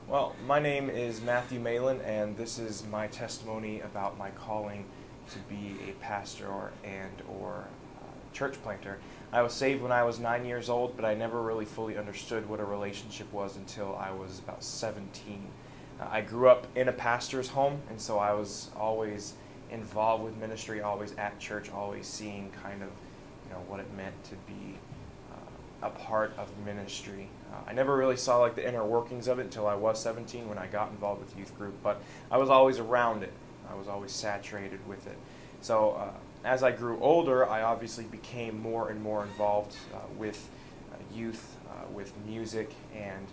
Well, my name is Matthew Malin, and this is my testimony about my calling to be a pastor or church planter. I was saved when I was 9 years old, but I never really fully understood what a relationship was until I was about 17. I grew up in a pastor's home, and so I was always involved with ministry, always at church, always seeing kind of what it meant to be a part of ministry. I never really saw like the inner workings of it until I was 17 when I got involved with youth group, but I was always around it. I was always saturated with it. So as I grew older, I obviously became more and more involved with youth, with music, and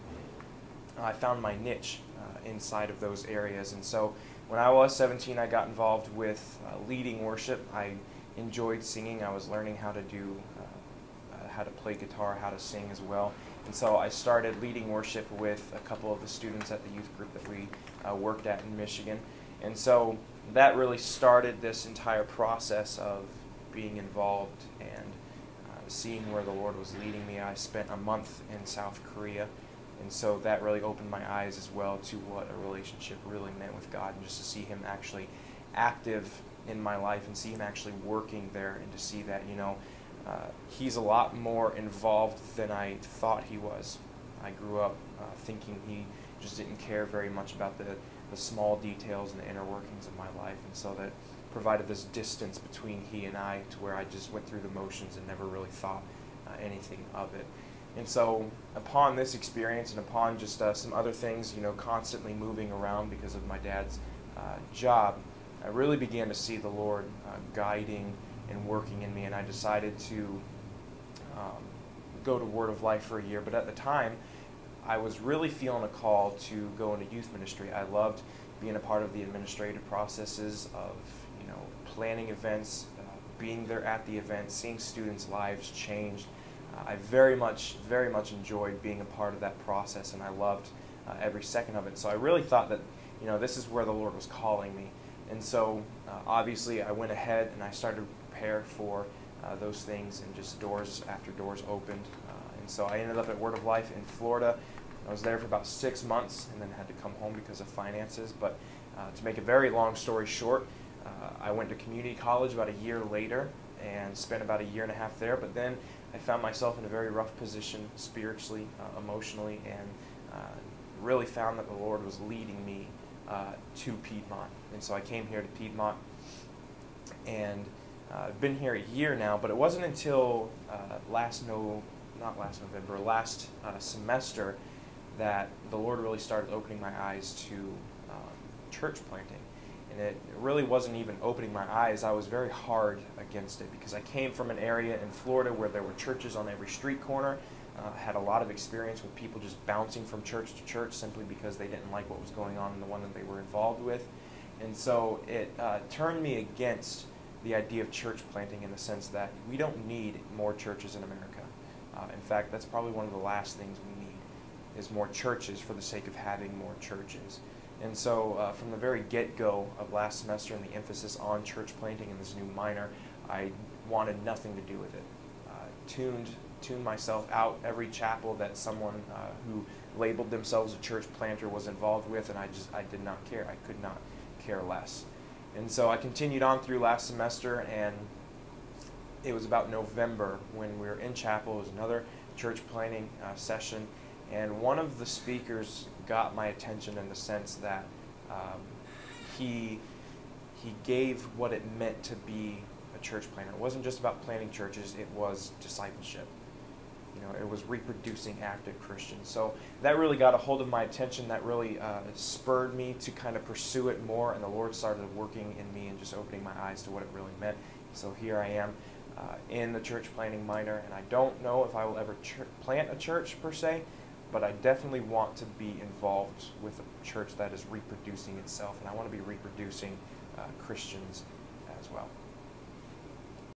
I found my niche inside of those areas. And so when I was 17, I got involved with leading worship. I enjoyed singing. I was learning how to do how to play guitar, how to sing as well. And so I started leading worship with a couple of the students at the youth group that we worked at in Michigan. And so that really started this entire process of being involved and seeing where the Lord was leading me. I spent a month in South Korea, and so that really opened my eyes as well to what a relationship really meant with God, and just to see Him actually active in my life and see Him actually working there, and to see that, He's a lot more involved than I thought He was. I grew up thinking He just didn't care very much about the small details and the inner workings of my life, and so that provided this distance between He and I, to where I just went through the motions and never really thought anything of it. And so upon this experience, and upon just some other things, constantly moving around because of my dad's job, I really began to see the Lord guiding and working in me, and I decided to go to Word of Life for a year. But at the time, I was really feeling a call to go into youth ministry. I loved being a part of the administrative processes of planning events, being there at the event, seeing students' lives changed. I very much enjoyed being a part of that process, and I loved every second of it. So I really thought that this is where the Lord was calling me. And so obviously I went ahead and I started to prepare for those things, and just doors after doors opened. And so I ended up at Word of Life in Florida. I was there for about 6 months and then had to come home because of finances. But to make a very long story short, I went to community college about a year later and spent about a year and a half there. But then I found myself in a very rough position spiritually, emotionally, and really found that the Lord was leading me to Piedmont. And so I came here to Piedmont, and I've been here a year now, but it wasn't until last semester that the Lord really started opening my eyes to church planting. And it really wasn't even opening my eyes. I was very hard against it because I came from an area in Florida where there were churches on every street corner. Had a lot of experience with people just bouncing from church to church simply because they didn't like what was going on in the one that they were involved with. And so it turned me against the idea of church planting, in the sense that we don't need more churches in America. In fact, that's probably one of the last things we need, is more churches for the sake of having more churches. And so from the very get-go of last semester and the emphasis on church planting in this new minor, I wanted nothing to do with it. Tuned myself out every chapel that someone who labeled themselves a church planter was involved with, and I did not care. I could not care less. And so I continued on through last semester, and it was about November when we were in chapel. It was another church planting session, and one of the speakers got my attention in the sense that he gave what it meant to be a church planter. It wasn't just about planting churches, it was discipleship. It was reproducing active Christians. So that really got a hold of my attention. That really spurred me to kind of pursue it more, and the Lord started working in me and just opening my eyes to what it really meant. So here I am in the church planting minor, and I don't know if I will ever plant a church per se, but I definitely want to be involved with a church that is reproducing itself, and I want to be reproducing Christians as well.